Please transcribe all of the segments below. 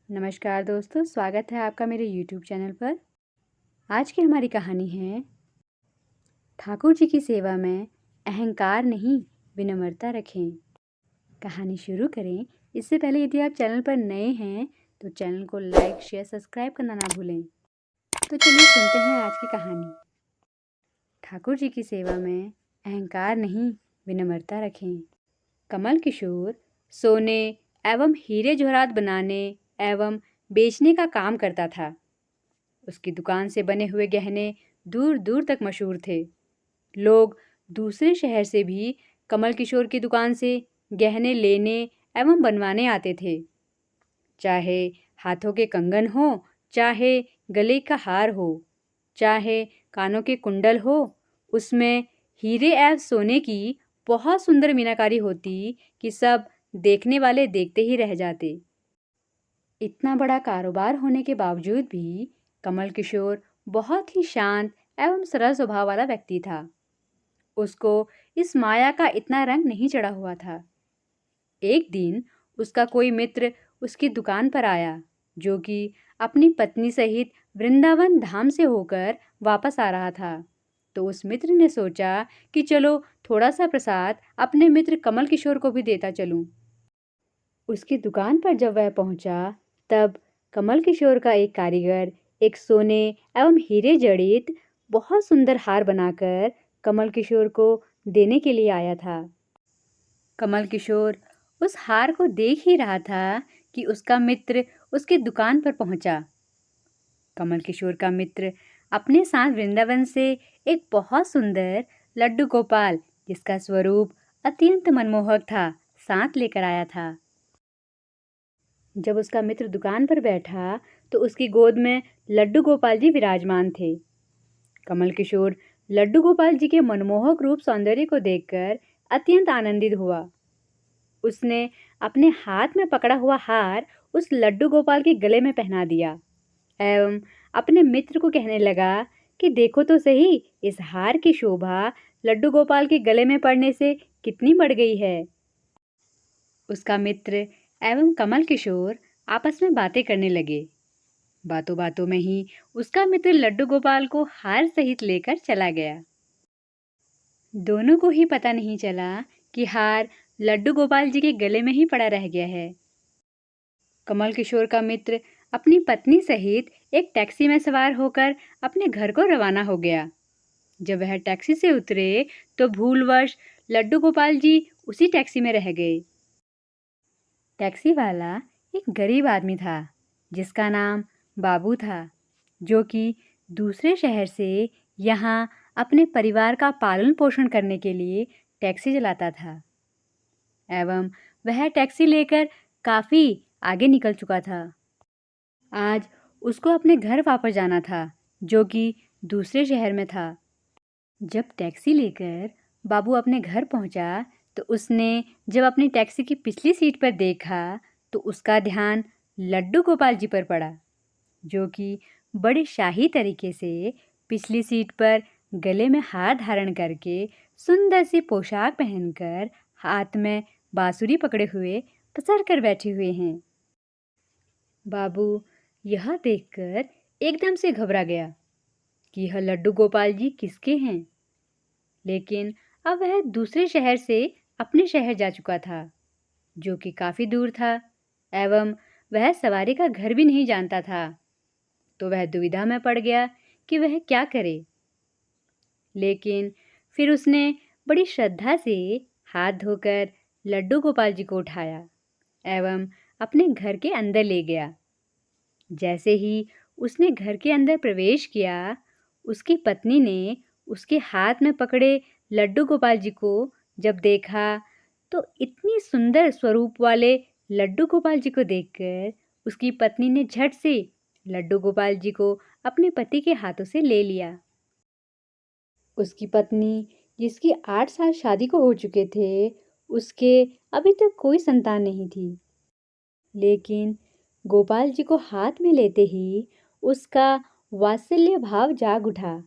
नमस्कार दोस्तों, स्वागत है आपका मेरे यूट्यूब चैनल पर। आज की हमारी कहानी है ठाकुर जी की सेवा में अहंकार नहीं विनम्रता रखें। कहानी शुरू करें इससे पहले यदि आप चैनल पर नए हैं तो चैनल को लाइक शेयर सब्सक्राइब करना ना भूलें। तो चलिए सुनते हैं आज की कहानी। ठाकुर जी की सेवा में अहंकार नहीं विनम्रता रखें। कमल किशोर सोने एवं हीरे जवाहरात बनाने एवं बेचने का काम करता था। उसकी दुकान से बने हुए गहने दूर दूर तक मशहूर थे। लोग दूसरे शहर से भी कमल किशोर की दुकान से गहने लेने एवं बनवाने आते थे। चाहे हाथों के कंगन हो, चाहे गले का हार हो, चाहे कानों के कुंडल हो, उसमें हीरे एवं सोने की बहुत सुंदर मीनाकारी होती कि सब देखने वाले देखते ही रह जाते। इतना बड़ा कारोबार होने के बावजूद भी कमल किशोर बहुत ही शांत एवं सरल स्वभाव वाला व्यक्ति था। उसको इस माया का इतना रंग नहीं चढ़ा हुआ था। एक दिन उसका कोई मित्र उसकी दुकान पर आया, जो कि अपनी पत्नी सहित वृंदावन धाम से होकर वापस आ रहा था। तो उस मित्र ने सोचा कि चलो थोड़ा सा प्रसाद अपने मित्र कमल किशोर को भी देता चलूं। उसकी दुकान पर जब वह पहुंचा तब कमल किशोर का एक कारीगर एक सोने एवं हीरे जड़ित बहुत सुंदर हार बनाकर कमल किशोर को देने के लिए आया था। कमल किशोर उस हार को देख ही रहा था कि उसका मित्र उसकी दुकान पर पहुंचा। कमल किशोर का मित्र अपने साथ वृंदावन से एक बहुत सुंदर लड्डू गोपाल, जिसका स्वरूप अत्यंत मनमोहक था, साथ लेकर आया था। जब उसका मित्र दुकान पर बैठा तो उसकी गोद में लड्डू गोपाल जी विराजमान थे। कमल किशोर लड्डू गोपाल जी के मनमोहक रूप सौंदर्य को देखकर अत्यंत आनंदित हुआ। उसने अपने हाथ में पकड़ा हुआ हार उस लड्डू गोपाल के गले में पहना दिया एवं अपने मित्र को कहने लगा कि देखो तो सही, इस हार की शोभा लड्डू गोपाल के गले में पड़ने से कितनी बढ़ गई है। उसका मित्र एवं कमल किशोर आपस में बातें करने लगे। बातों बातों में ही उसका मित्र लड्डू गोपाल को हार सहित लेकर चला गया। दोनों को ही पता नहीं चला कि हार लड्डू गोपाल जी के गले में ही पड़ा रह गया है। कमल किशोर का मित्र अपनी पत्नी सहित एक टैक्सी में सवार होकर अपने घर को रवाना हो गया। जब वह टैक्सी से उतरे तो भूलवश लड्डू गोपाल जी उसी टैक्सी में रह गए। टैक्सी वाला एक गरीब आदमी था जिसका नाम बाबू था, जो कि दूसरे शहर से यहाँ अपने परिवार का पालन पोषण करने के लिए टैक्सी चलाता था एवं वह टैक्सी लेकर काफ़ी आगे निकल चुका था। आज उसको अपने घर वापस जाना था, जो कि दूसरे शहर में था। जब टैक्सी लेकर बाबू अपने घर पहुंचा तो उसने जब अपनी टैक्सी की पिछली सीट पर देखा तो उसका ध्यान लड्डू गोपाल जी पर पड़ा, जो कि बड़े शाही तरीके से पिछली सीट पर गले में हार धारण करके सुंदर सी पोशाक पहनकर हाथ में बांसुरी पकड़े हुए पसर कर बैठे हुए हैं। बाबू यह देखकर एकदम से घबरा गया कि यह लड्डू गोपाल जी किसके हैं। लेकिन अब वह दूसरे शहर से अपने शहर जा चुका था, जो कि काफ़ी दूर था एवं वह सवारी का घर भी नहीं जानता था। तो वह दुविधा में पड़ गया कि वह क्या करे। लेकिन फिर उसने बड़ी श्रद्धा से हाथ धोकर लड्डू गोपाल जी को उठाया एवं अपने घर के अंदर ले गया। जैसे ही उसने घर के अंदर प्रवेश किया, उसकी पत्नी ने उसके हाथ में पकड़े लड्डू गोपाल जी को जब देखा तो इतनी सुंदर स्वरूप वाले लड्डू गोपाल जी को देखकर उसकी पत्नी ने झट से लड्डू गोपाल जी को अपने पति के हाथों से ले लिया। उसकी पत्नी, जिसकी 8 साल शादी को हो चुके थे, उसके अभी तक कोई संतान नहीं थी। लेकिन गोपाल जी को हाथ में लेते ही उसका वात्सल्य भाव जाग उठा।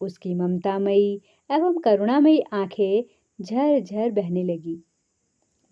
उसकी ममतामयी एवं करुणामयी आंखें झर-झर बहने लगी।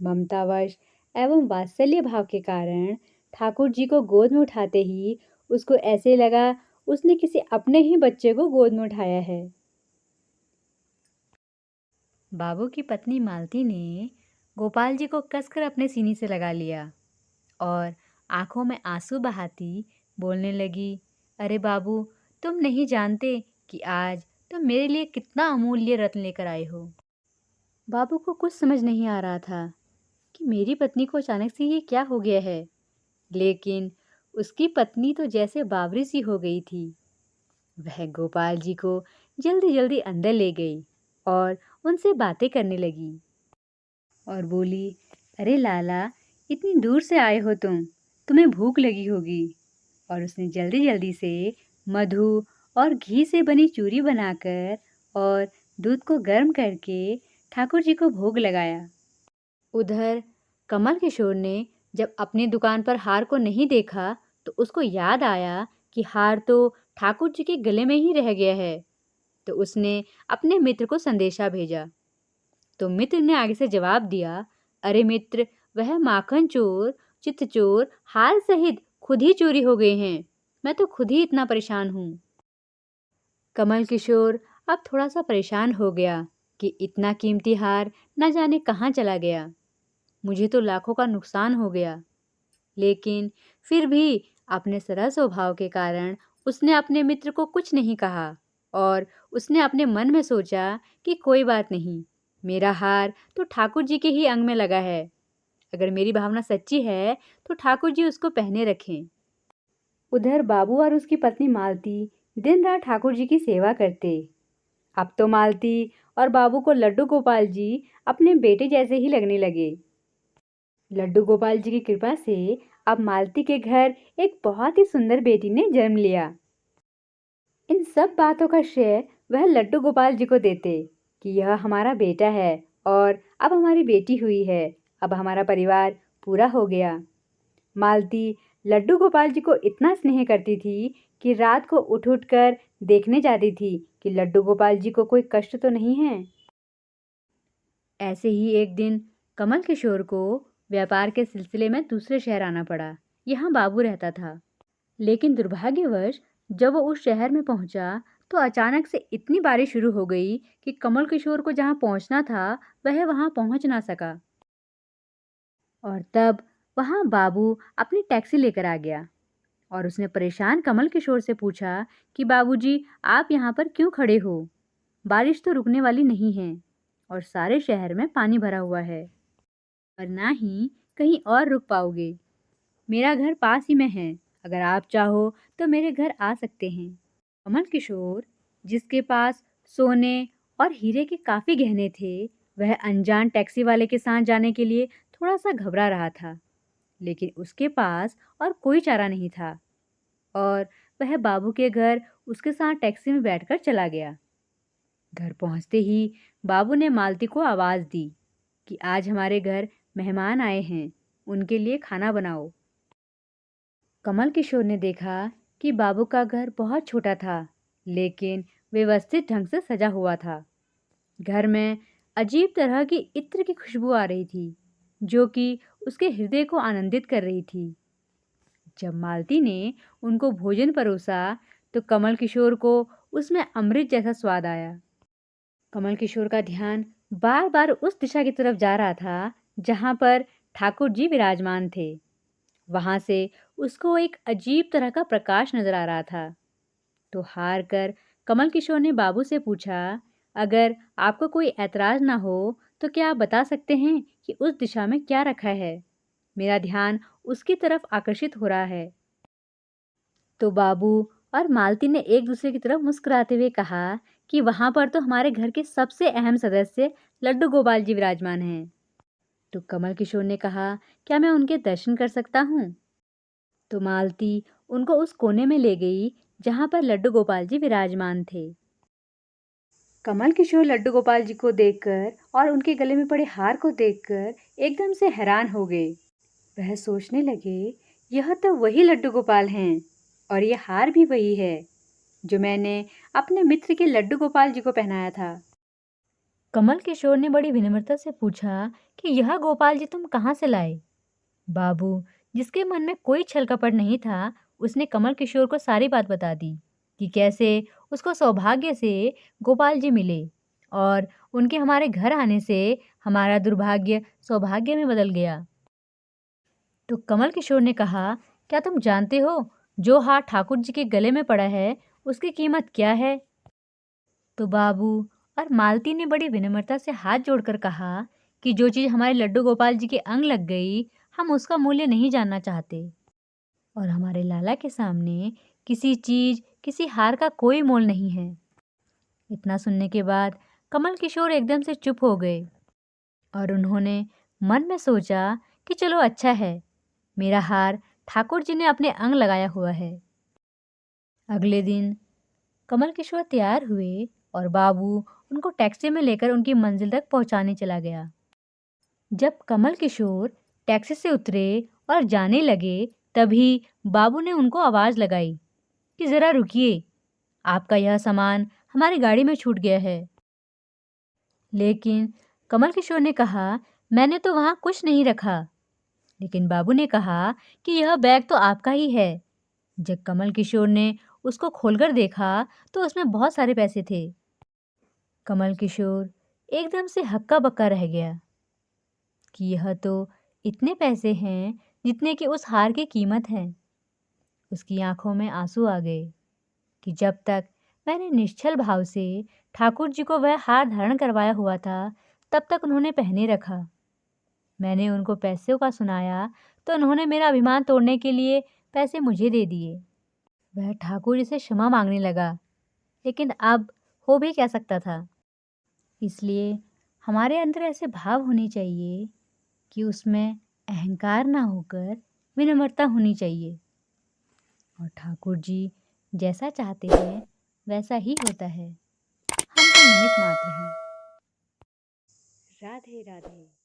ममतावश एवं वात्सल्य भाव के कारण ठाकुर जी को गोद में उठाते ही उसको ऐसे लगा उसने किसी अपने ही बच्चे को गोद में उठाया है। बाबू की पत्नी मालती ने गोपाल जी को कसकर अपने सीने से लगा लिया और आंखों में आंसू बहाती बोलने लगी, अरे बाबू, तुम नहीं जानते कि आज तुम मेरे लिए कितना अमूल्य रत्न लेकर आए हो। बाबू को कुछ समझ नहीं आ रहा था कि मेरी पत्नी को अचानक से ये क्या हो गया है, लेकिन उसकी पत्नी तो जैसे बावरी सी हो गई थी। वह गोपाल जी को जल्दी जल्दी अंदर ले गई और उनसे बातें करने लगी और बोली, अरे लाला, इतनी दूर से आए हो तुम्हें भूख लगी होगी। और उसने जल्दी जल्दी से मधु और घी से बनी चूरी बनाकर और दूध को गर्म करके ठाकुर जी को भोग लगाया। उधर कमल किशोर ने जब अपनी दुकान पर हार को नहीं देखा तो उसको याद आया कि हार तो ठाकुर जी के गले में ही रह गया है। तो उसने अपने मित्र को संदेशा भेजा। तो मित्र ने आगे से जवाब दिया, अरे मित्र, वह माखन चोर, चित चोर हार सहित खुद ही चोरी हो गए हैं। मैं तो खुद ही इतना परेशान हूँ। कमल किशोर अब थोड़ा सा परेशान हो गया कि इतना कीमती हार न जाने कहाँ चला गया। मुझे तो लाखों का नुकसान हो गया। लेकिन फिर भी अपने सरल स्वभाव के कारण उसने अपने मित्र को कुछ नहीं कहा और उसने अपने मन में सोचा कि कोई बात नहीं, मेरा हार तो ठाकुर जी के ही अंग में लगा है। अगर मेरी भावना सच्ची है तो ठाकुर जी उसको पहने रखें। उधर बाबू और उसकी पत्नी मालती दिन रात ठाकुर जी की सेवा करते। अब तो मालती और बाबू को लड्डू गोपाल जी अपने बेटे जैसे ही लगने लगे। लड्डू गोपाल जी की कृपा से अब मालती के घर एक बहुत ही सुंदर बेटी ने जन्म लिया। इन सब बातों का श्रेय वह लड्डू गोपाल जी को देते कि यह हमारा बेटा है और अब हमारी बेटी हुई है, अब हमारा परिवार पूरा हो गया। मालती लड्डू गोपाल जी को इतना स्नेह करती थी कि रात को उठ उठ कर देखने जाती थी कि लड्डू गोपाल जी को कोई कष्ट तो नहीं है। ऐसे ही एक दिन कमल किशोर को व्यापार के सिलसिले में दूसरे शहर आना पड़ा। यहाँ बाबू रहता था, लेकिन दुर्भाग्यवश जब वो उस शहर में पहुंचा तो अचानक से इतनी बारिश शुरू हो गई कि कमल किशोर को जहाँ पहुंचना था वह वहाँ पहुंच ना सका। और तब वहाँ बाबू अपनी टैक्सी लेकर आ गया और उसने परेशान कमल किशोर से पूछा कि बाबूजी, आप यहाँ पर क्यों खड़े हो? बारिश तो रुकने वाली नहीं है और सारे शहर में पानी भरा हुआ है और ना ही कहीं और रुक पाओगे। मेरा घर पास ही में है, अगर आप चाहो तो मेरे घर आ सकते हैं। कमल किशोर, जिसके पास सोने और हीरे के काफ़ी गहने थे, वह अनजान टैक्सी वाले के साथ जाने के लिए थोड़ा सा घबरा रहा था, लेकिन उसके पास और कोई चारा नहीं था और वह बाबू के घर उसके साथ टैक्सी में बैठकर चला गया। घर पहुंचते ही बाबू ने मालती को आवाज़ दी कि आज हमारे घर मेहमान आए हैं, उनके लिए खाना बनाओ। कमल किशोर ने देखा कि बाबू का घर बहुत छोटा था, लेकिन व्यवस्थित ढंग से सजा हुआ था। घर में अजीब तरह की इत्र की खुशबू आ रही थी, जो कि उसके हृदय को आनंदित कर रही थी। जब मालती ने उनको भोजन परोसा, तो कमल किशोर को उसमें अमृत जैसा स्वाद आया। कमल किशोर का ध्यान बार बार उस दिशा की तरफ जा रहा था जहाँ पर ठाकुर जी विराजमान थे। वहां से उसको एक अजीब तरह का प्रकाश नजर आ रहा था। तो हार कर कमल किशोर ने बाबू से पूछा, अगर आपको कोई ऐतराज ना हो तो क्या आप बता सकते हैं कि उस दिशा में क्या रखा है? मेरा ध्यान उसकी तरफ आकर्षित हो रहा है। तो बाबू और मालती ने एक दूसरे की तरफ मुस्कुराते हुए कहा कि वहां पर तो हमारे घर के सबसे अहम सदस्य लड्डू गोपाल जी विराजमान हैं। तो कमल किशोर ने कहा, क्या मैं उनके दर्शन कर सकता हूँ? तो मालती उनको उस कोने में ले गई जहां पर लड्डू गोपाल जी विराजमान थे। कमल किशोर लड्डू गोपाल जी को देखकर और उनके गले में पड़े हार को देखकर एकदम से हैरान हो गए। वह सोचने लगे, यह तो वही लड्डू गोपाल हैं और यह हार भी वही है जो मैंने अपने मित्र के लड्डू गोपाल जी को पहनाया था। कमल किशोर ने बड़ी विनम्रता से पूछा कि यह गोपाल जी तुम कहाँ से लाए? बाबू जिसके मन में कोई छल कपट नहीं था, उसने कमल किशोर को सारी बात बता दी कि कैसे उसको सौभाग्य से गोपाल जी मिले और उनके हमारे घर आने से हमारा दुर्भाग्य सौभाग्य में बदल गया। तो कमल किशोर ने कहा, क्या तुम जानते हो जो हार ठाकुर जी के गले में पड़ा है उसकी कीमत क्या है? तो बाबू और मालती ने बड़ी विनम्रता से हाथ जोड़कर कहा कि जो चीज़ हमारे लड्डू गोपाल जी के अंग लग गई, हम उसका मूल्य नहीं जानना चाहते और हमारे लाला के सामने किसी चीज़, किसी हार का कोई मोल नहीं है। इतना सुनने के बाद कमल किशोर एकदम से चुप हो गए और उन्होंने मन में सोचा कि चलो अच्छा है, मेरा हार ठाकुर जी ने अपने अंग लगाया हुआ है। अगले दिन कमल किशोर तैयार हुए और बाबू उनको टैक्सी में लेकर उनकी मंजिल तक पहुंचाने चला गया। जब कमल किशोर टैक्सी से उतरे और जाने लगे, तभी बाबू ने उनको आवाज़ लगाई कि ज़रा रुकिए, आपका यह सामान हमारी गाड़ी में छूट गया है। लेकिन कमल किशोर ने कहा, मैंने तो वहाँ कुछ नहीं रखा। लेकिन बाबू ने कहा कि यह बैग तो आपका ही है। जब कमल किशोर ने उसको खोलकर देखा तो उसमें बहुत सारे पैसे थे। कमल किशोर एकदम से हक्का बक्का रह गया कि यह तो इतने पैसे हैं जितने कि उस हार की कीमत है। उसकी आंखों में आंसू आ गए कि जब तक मैंने निश्चल भाव से ठाकुर जी को वह हार धारण करवाया हुआ था, तब तक उन्होंने पहने रखा। मैंने उनको पैसों का सुनाया तो उन्होंने मेरा अभिमान तोड़ने के लिए पैसे मुझे दे दिए। वह ठाकुर जी से क्षमा मांगने लगा, लेकिन अब हो भी क्या सकता था। इसलिए हमारे अंदर ऐसे भाव होने चाहिए कि उसमें अहंकार ना होकर विनम्रता होनी चाहिए और ठाकुर जी जैसा चाहते हैं वैसा ही होता है। हम तो निमित्त मात्र हैं। राधे राधे।